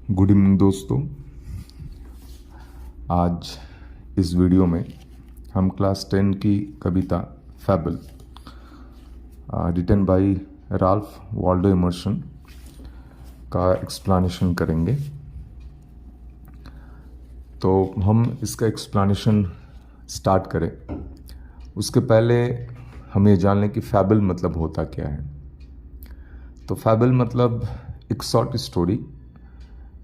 Good evening दोस्तों। आज इस वीडियो में हम क्लास 10 की कविता fable written by Ralph Waldo Emerson का एक्सप्लेनेशन करेंगे। तो हम इसका एक्सप्लेनेशन स्टार्ट करें उसके पहले हम ये जान लें कि फैबल मतलब होता क्या है। तो फैबल मतलब एक short story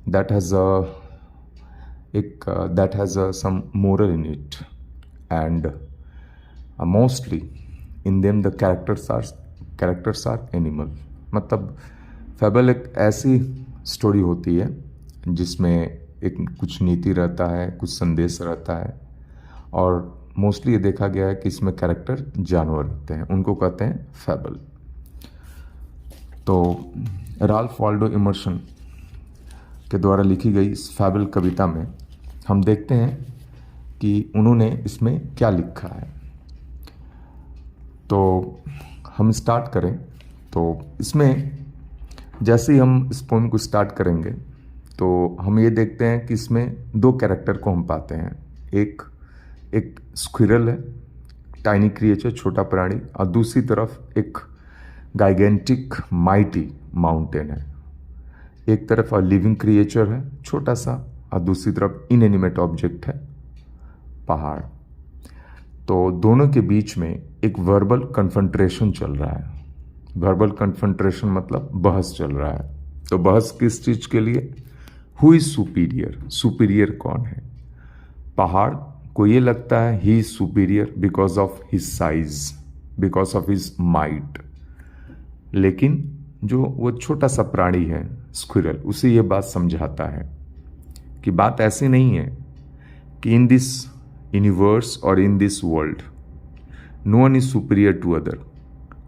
that has some moral in it, and mostly in them the characters are animal। मतलब फैबल एक ऐसी स्टोरी होती है जिसमें एक कुछ नीति रहता है, कुछ संदेश रहता है, और मोस्टली ये देखा गया है कि इसमें कैरेक्टर जानवर रहते हैं, उनको कहते हैं फैबल। तो राल्फ वॉल्डो इमर्सन के द्वारा लिखी गई इस फैबल कविता में हम देखते हैं कि उन्होंने इसमें क्या लिखा है। तो हम स्टार्ट करें तो इसमें जैसे ही हम इस पोएम को स्टार्ट करेंगे तो हम ये देखते हैं कि इसमें दो कैरेक्टर को हम पाते हैं। एक स्क्विरल है, टाइनी क्रिएचर, छोटा प्राणी, और दूसरी तरफ एक गाइगेंटिक माइटी माउंटेन है। एक तरफ लिविंग क्रिएचर है छोटा सा, और दूसरी तरफ इनएनिमेट ऑब्जेक्ट है पहाड़। तो दोनों के बीच में एक वर्बल कन्फ्रंटेशन चल रहा है। वर्बल कन्फ्रंटेशन मतलब बहस चल रहा है। तो बहस किस चीज के लिए? हु इज सुपीरियर, सुपीरियर कौन है? पहाड़ को ये लगता है he is superior because of his size, because of his might. लेकिन जो वो छोटा सा प्राणी है स्क्विरल, उसे ये बात समझाता है कि बात ऐसी नहीं है कि इन दिस यूनिवर्स और in this world no one is superior to other.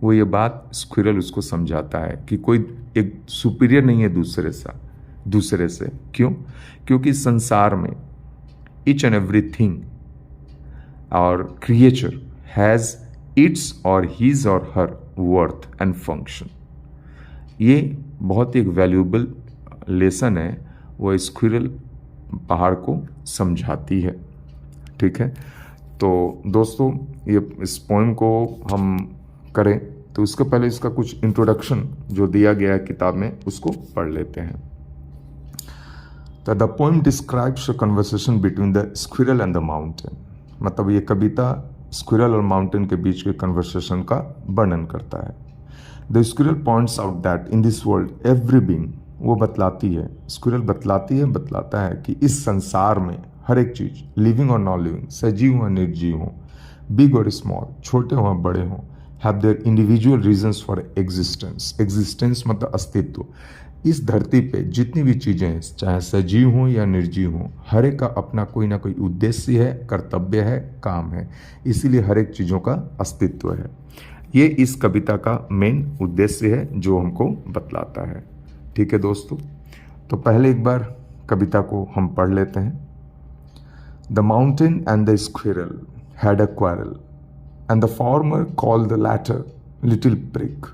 वो ये बात स्क्विरल उसको समझाता है कि कोई एक सुपीरियर नहीं है दूसरे से। क्यों? क्योंकि संसार में ईच एंड एवरीथिंग और क्रिएचर हैज इट्स और हिज और हर वर्थ एंड फंक्शन। ये बहुत ही एक वैल्यूएबल लेसन है, वो स्क्विरल पहाड़ को समझाती है। ठीक है, तो दोस्तों ये इस पोएम को हम करें तो उसके पहले इसका कुछ इंट्रोडक्शन जो दिया गया है किताब में उसको पढ़ लेते हैं। तो the poem describes a conversation between the squirrel and the mountain. मतलब ये कविता स्क्विरल और माउंटेन के बीच के कन्वर्सेशन का वर्णन करता है। The squirrel points out that in this world every being, वो बतलाती है, स्क्विरल बतलाता है कि इस संसार में हर एक चीज, लिविंग और नॉन लिविंग, सजीव हो निर्जीव हो, बिग और स्मॉल, छोटे हो बड़े हो, have their individual reasons for existence. Existence मतलब अस्तित्व। इस धरती पे जितनी भी चीजें हैं, चाहे सजीव हो या निर्जीव हो, हर एक का अपना कोई ना कोई उद्देश्य है, कर्तव्य है, काम है, इसीलिए हर एक चीजों का अस्तित्व है। ये इस कविता का मेन उद्देश्य है जो हमको बतलाता है। ठीक है दोस्तों, तो पहले एक बार कविता को हम पढ़ लेते हैं। The mountain and the squirrel had a quarrel and the former called the latter little prick.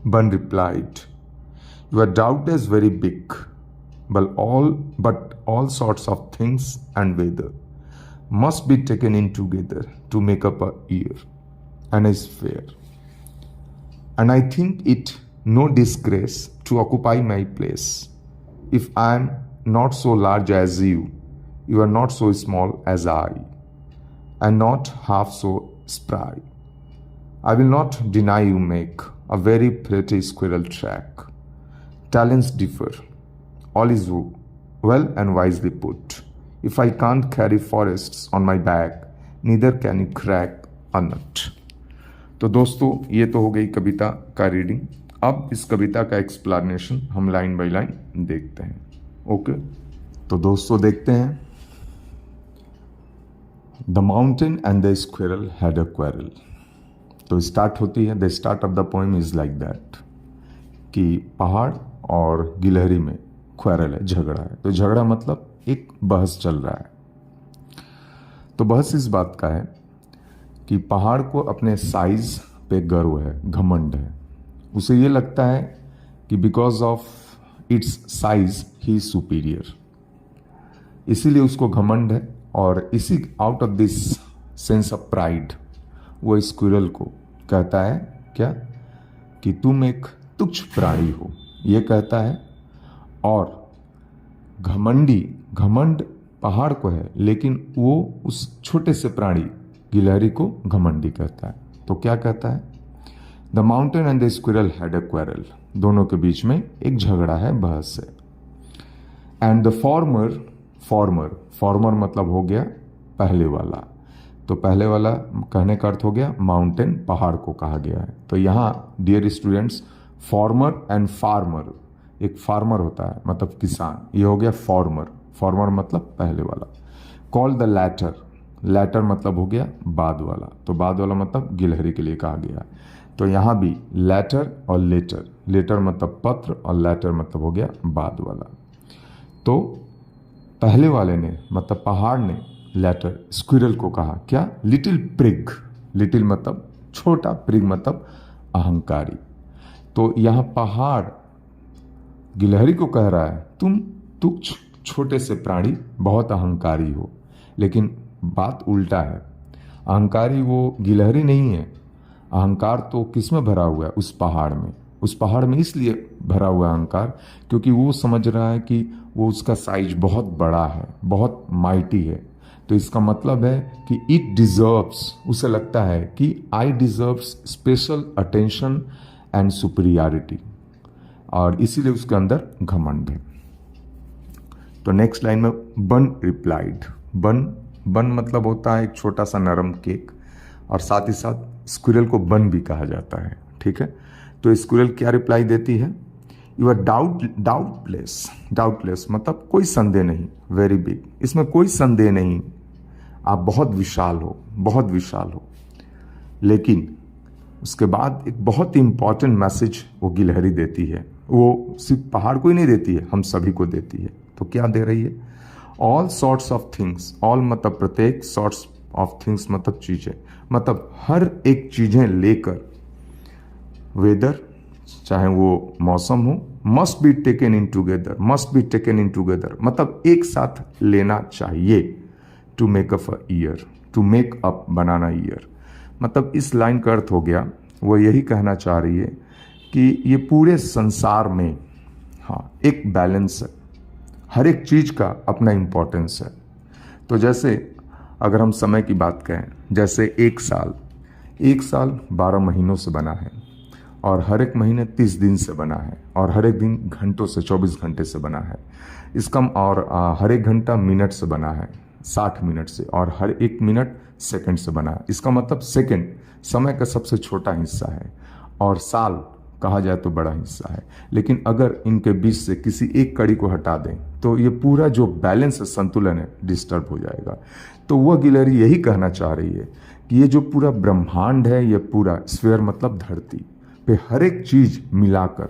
One replied, your doubt is very big, but all sorts of things and weather must be taken in together to make up a year and is fair. And I think it no disgrace to occupy my place. If I am not so large as you are not so small as I, and not half so spry. I will not deny you make a very pretty squirrel track. Talents differ. All is well and wisely put. If I can't carry forests on my back, neither can you crack a nut. तो दोस्तों ये तो हो गई कविता का reading. अब इस कविता का एक्सप्लेनेशन हम लाइन बाय लाइन देखते हैं। ओके, तो दोस्तों देखते हैं। The mountain and the squirrel had a quarrel. तो स्टार्ट होती है, the start of the poem is like that कि पहाड़ और गिलहरी में क्वारल है, झगड़ा है। तो झगड़ा मतलब एक बहस चल रहा है। तो बहस इस बात का है कि पहाड़ को अपने साइज पे गर्व है, घमंड है। उसे ये लगता है कि because of its size he is superior. इसीलिए उसको घमंड है, और इसी out of this sense of pride वो स्क्विरल को कहता है क्या, कि तुम एक तुच्छ प्राणी हो, ये कहता है। और घमंड पहाड़ को है, लेकिन वो उस छोटे से प्राणी गिलहरी को घमंडी कहता है। तो क्या कहता है, the mountain and the squirrel had a quarrel, दोनों के बीच में एक झगड़ा है, बहस है। एंड द फॉर्मर मतलब हो गया पहले वाला, तो पहले वाला कहने का अर्थ हो गया माउंटेन, पहाड़ को कहा गया है। तो यहाँ dear students, former and farmer, एक फार्मर होता है मतलब किसान, ये हो गया फॉर्मर मतलब पहले वाला। कॉल द लैटर मतलब हो गया बाद वाला, तो बाद वाला मतलब गिलहरी के लिए कहा गया। तो यहाँ भी लैटर और लेटर मतलब पत्र, और लैटर मतलब हो गया बाद वाला। तो पहले वाले ने मतलब पहाड़ ने लैटर स्क्विरल को कहा क्या, लिटिल प्रिग, लिटिल मतलब छोटा, प्रिग मतलब अहंकारी। तो यहाँ पहाड़ गिलहरी को कह रहा है तुम तुच्छ छोटे से प्राणी बहुत अहंकारी हो, लेकिन बात उल्टा है। अहंकारी वो गिलहरी नहीं है, अहंकार तो किस में भरा हुआ है, उस पहाड़ में इसलिए भरा हुआ है अहंकार क्योंकि वो समझ रहा है कि वो उसका साइज बहुत बड़ा है, बहुत माइटी है। तो इसका मतलब है कि इट डिजर्व्स, उसे लगता है कि I deserves special attention and superiority, और इसीलिए उसके अंदर घमंड है। तो नेक्स्ट लाइन में बन रिप्लाइड, बन मतलब होता है एक छोटा सा नरम केक, और साथ ही साथ स्क्विरल को बन भी कहा जाता है, ठीक है। तो स्क्विरल क्या रिप्लाई देती है, यू आर डाउटलेस मतलब कोई संदेह नहीं, वेरी बिग, इसमें कोई संदेह नहीं, आप बहुत विशाल हो। लेकिन उसके बाद एक बहुत ही इंपॉर्टेंट मैसेज वो गिलहरी देती है, वो सिर्फ पहाड़ को ही नहीं देती है, हम सभी को देती है। तो क्या दे रही है, all sorts of things, all मतलब प्रत्येक, सॉर्ट्स ऑफ थिंग्स मतलब चीजें, मतलब हर एक चीजें लेकर, वेदर चाहे वो मौसम हो, must be taken in together मतलब एक साथ लेना चाहिए, to make up a year, to make up बनाना ईयर। मतलब इस लाइन का अर्थ हो गया, वो यही कहना चाह रही है कि ये पूरे संसार में हाँ एक बैलेंस है, हर एक चीज का अपना इंपॉर्टेंस है। तो जैसे अगर हम समय की बात करें, जैसे एक साल 12 महीनों से बना है, और हर एक महीने 30 दिन से बना है, और हर एक दिन घंटों से 24 घंटे से बना है। इसका और हर एक घंटा मिनट से बना है, 60 मिनट से, और हर एक मिनट सेकंड से बना है। इसका मतलब सेकंड समय का सबसे छोटा हिस्सा है, और साल कहा जाए तो बड़ा हिस्सा है। लेकिन अगर इनके बीच से किसी एक कड़ी को हटा दें तो ये पूरा जो बैलेंस संतुलन है डिस्टर्ब हो जाएगा। तो वह गिलहरी यही कहना चाह रही है कि ये जो पूरा ब्रह्मांड है, ये पूरा स्फीयर मतलब धरती पे हर एक चीज मिलाकर,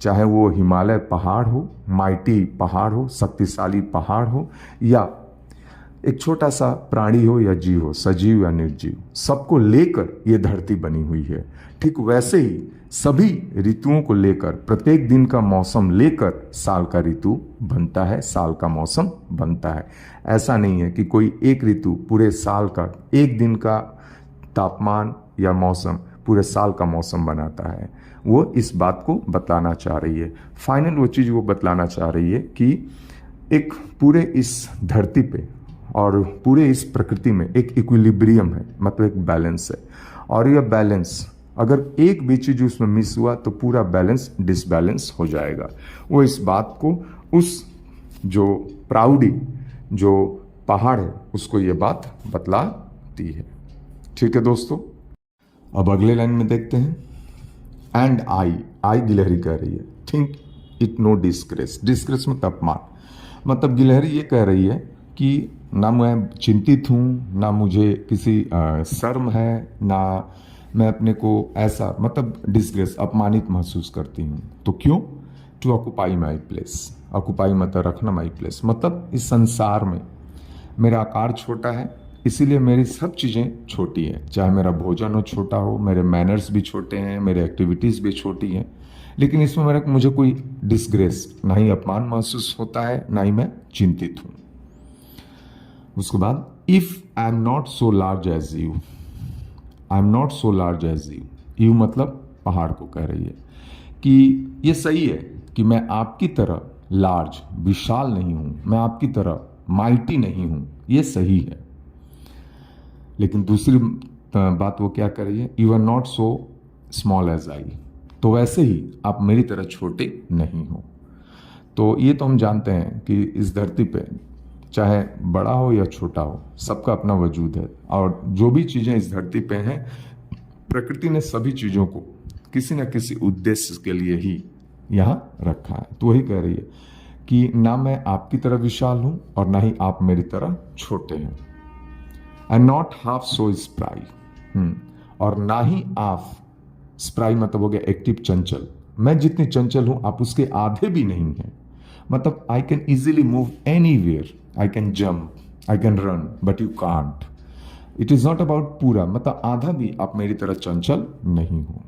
चाहे वो हिमालय पहाड़ हो, माइटी पहाड़ हो, शक्तिशाली पहाड़ हो, या एक छोटा सा प्राणी हो या जीव हो, सजीव या निर्जीव, सबको लेकर ये धरती बनी हुई है। ठीक वैसे ही सभी ऋतुओं को लेकर, प्रत्येक दिन का मौसम लेकर साल का ऋतु बनता है, साल का मौसम बनता है। ऐसा नहीं है कि कोई एक ऋतु पूरे साल का, एक दिन का तापमान या मौसम पूरे साल का मौसम बनाता है। वो इस बात को बतलाना चाह रही है। फाइनल वो चीज़ वो बतलाना चाह रही है कि एक पूरे इस धरती पे और पूरे इस प्रकृति में एक इक्विलिब्रियम है, मतलब एक बैलेंस है, और यह बैलेंस अगर एक भी चीज उसमें मिस हुआ तो पूरा बैलेंस डिसबैलेंस हो जाएगा। वो इस बात को उस जो प्राउडी जो पहाड़ है उसको ये बात बतलाती है। ठीक है दोस्तों, अब अगले लाइन में देखते हैं। एंड आई गिलहरी कह रही है, think it no disgrace, disgrace मतलब अपमान, मतलब गिलहरी ये कह रही है कि ना मैं चिंतित हूँ, ना मुझे किसी शर्म है, ना मैं अपने को ऐसा मतलब डिस्ग्रेस अपमानित महसूस करती हूँ। तो क्यों? To occupy my place, occupy मतलब रखना, माई प्लेस मतलब इस संसार में मेरा आकार छोटा है, इसीलिए मेरी सब चीज़ें छोटी हैं। चाहे मेरा भोजन हो छोटा हो, मेरे मैनर्स भी छोटे हैं, मेरे एक्टिविटीज़ भी छोटी हैं, लेकिन इसमें मुझे कोई डिसग्रेस, ना ही अपमान महसूस होता है, ना ही मैं चिंतित हूं। उसके बाद if I am not so large as you, I am not so large as you, you मतलब पहाड़ को कह रही है कि ये सही है कि मैं आपकी तरह लार्ज, विशाल नहीं हूं, मैं आपकी तरह माइटी नहीं हूं, ये सही है। लेकिन दूसरी बात वो क्या कर रही है, you are not so small as I, तो वैसे ही आप मेरी तरह छोटे नहीं हो। तो ये तो हम जानते हैं कि इस धरती पे चाहे बड़ा हो या छोटा हो, सबका अपना वजूद है, और जो भी चीज़ें इस धरती पे हैं, प्रकृति ने सभी चीज़ों को किसी न किसी उद्देश्य के लिए ही यहाँ रखा है। तो वही कह रही है कि ना मैं आपकी तरह विशाल हूँ और ना ही आप मेरी तरह छोटे हैं। And not half so spry, और ना ही आप, स्प्राई मतलब हो गया एक्टिव, चंचल, मैं जितनी चंचल हूं आप उसके आधे भी नहीं हैं। मतलब I can easily move anywhere, I can jump, I can run, but you can't. It is not about पूरा, मतलब आधा भी आप मेरी तरह चंचल नहीं हो।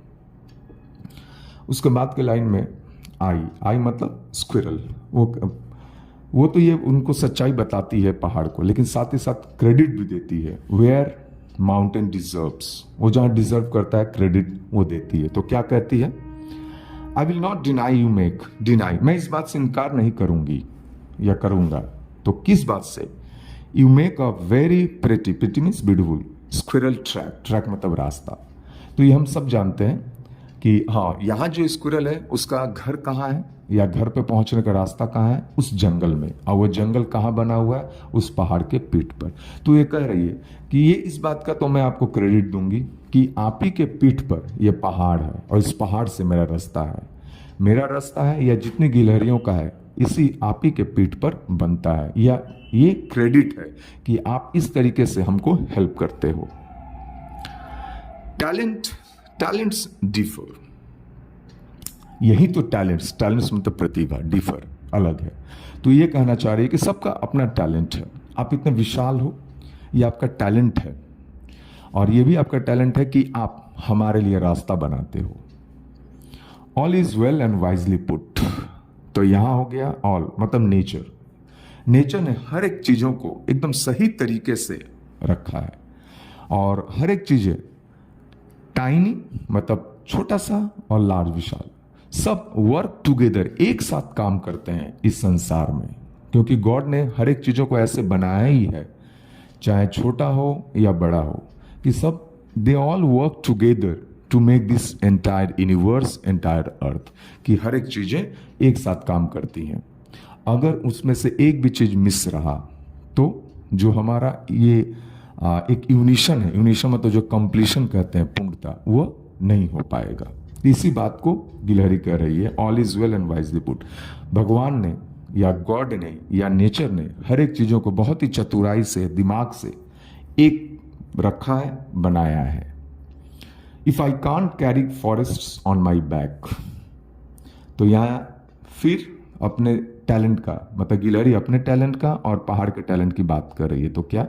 उसके बाद के लाइन में आई मतलब स्क्विरल, वो तो ये उनको सच्चाई बताती है पहाड़ को, लेकिन साथ ही साथ क्रेडिट भी देती है। वेयर माउंटेन डिजर्व्स, वो जहां डिजर्व करता है क्रेडिट वो देती है। तो क्या कहती है, I will not deny you make, deny मैं इस बात से इनकार नहीं करूंगी या करूंगा। तो किस बात से, you make a very pretty, pretty means beautiful, squirrel track, track मतलब रास्ता। तो ये हम सब जानते हैं कि हाँ, यहाँ जो स्क्विरल है उसका घर कहाँ है या घर पे पहुंचने का रास्ता कहाँ है, उस जंगल में। और वो जंगल कहाँ बना हुआ है, उस पहाड़ के पीठ पर। तो ये कह रही है कि ये इस बात का तो मैं आपको क्रेडिट दूंगी कि आप ही के पीठ पर ये पहाड़ है और इस पहाड़ से मेरा रास्ता है। मेरा रास्ता है या जितनी गिलहरियों का है, इसी आप ही के पीठ पर बनता है, या ये क्रेडिट है कि आप इस तरीके से हमको हेल्प करते हो। टैलेंट्स डिफर, यही तो टैलेंट्स मतलब प्रतिभा, डिफर अलग है। तो ये कहना चाह रही है कि सबका अपना टैलेंट है। आप इतने विशाल हो, ये आपका टैलेंट है, और ये भी आपका टैलेंट है कि आप हमारे लिए रास्ता बनाते हो। All is well and wisely put, तो यहां हो गया ऑल मतलब नेचर। नेचर ने हर एक चीजों को एकदम सही तरीके से रखा है, और हर एक चीजें टाइनी मतलब छोटा सा और लार्ज विशाल, सब वर्क टुगेदर, एक साथ काम करते हैं इस संसार में, क्योंकि गॉड ने हर एक चीजों को ऐसे बनाया ही है, चाहे छोटा हो या बड़ा हो, कि सब they all work together to make this entire universe, entire earth, कि हर एक चीजें एक साथ काम करती हैं। अगर उसमें से एक भी चीज मिस रहा तो जो हमारा ये एक यूनिशन है, यूनिशन मतलब जो कंप्लीशन कहते हैं, पूर्णता, वो नहीं हो पाएगा। इसी बात को गिलहरी कह रही है, all is well and wisely put. भगवान ने या गॉड ने या नेचर ने हर एक चीजों को बहुत ही चतुराई से, दिमाग से एक रखा है, बनाया है। If I can't carry forests on my back, तो यहां फिर अपने टैलेंट का मतलब गिलहरी अपने टैलेंट का और पहाड़ के टैलेंट की बात कर रही है। तो क्या,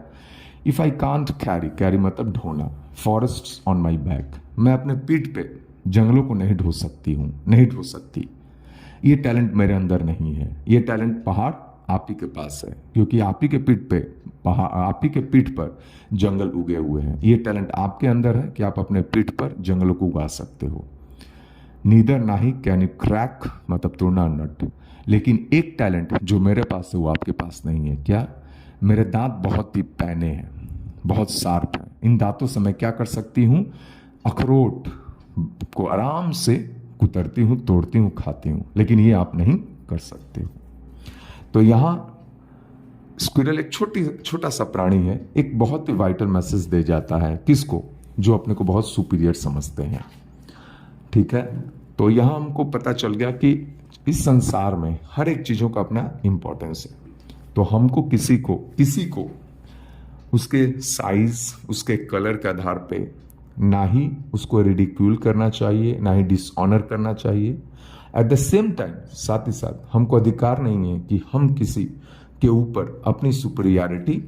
if I can't carry, carry मतलब ढोना, फॉरेस्ट्स ऑन माई बैक, मैं अपने पीठ पे जंगलों को नहीं ढो सकती हूं, नहीं ढो सकती, ये टैलेंट मेरे अंदर नहीं है। ये टैलेंट पहाड़ आप ही के पास है, क्योंकि आप ही के पीठ पे पहाड़, आप ही के पीठ पर जंगल उगे हुए हैं। ये टैलेंट आपके अंदर है कि आप अपने पीठ पर जंगलों को उगा सकते हो। नीदर ना ही कैन यू क्रैक मतलब तोड़ना नट, लेकिन एक टैलेंट जो मेरे पास है वो आपके पास नहीं है। क्या, मेरे दांत बहुत ही पैने हैं, बहुत शार्प हैं। इन दांतों से मैं क्या कर सकती हूं, अखरोट को आराम से कुतरती हूं, तोड़ती हूं, खाती हूं, लेकिन ये आप नहीं कर सकते हो। तो यहां स्क्विरल एक छोटा सा प्राणी है, एक बहुत ही वाइटल मैसेज दे जाता है, किसको, जो अपने को बहुत सुपीरियर समझते हैं। ठीक है, तो यहां हमको पता चल गया कि इस संसार में हर एक चीजों का अपना इंपॉर्टेंस है। तो हमको किसी को उसके साइज, उसके कलर के आधार पे ना ही उसको रिडिक्यूल करना चाहिए, ना ही डिसऑनर करना चाहिए। एट द सेम टाइम साथ ही साथ हमको अधिकार नहीं है कि हम किसी के ऊपर अपनी सुपीरियरिटी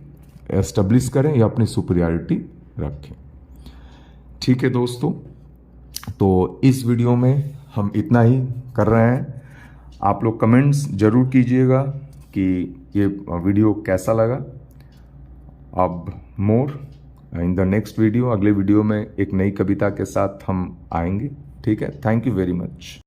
एस्टेब्लिश करें या अपनी सुपीरियरिटी रखें। ठीक है दोस्तों, तो इस वीडियो में हम इतना ही कर रहे हैं। आप लोग कमेंट्स ज़रूर कीजिएगा कि ये वीडियो कैसा लगा। अब मोर इन द नेक्स्ट वीडियो, अगले वीडियो में एक नई कविता के साथ हम आएंगे। ठीक है, थैंक यू वेरी मच।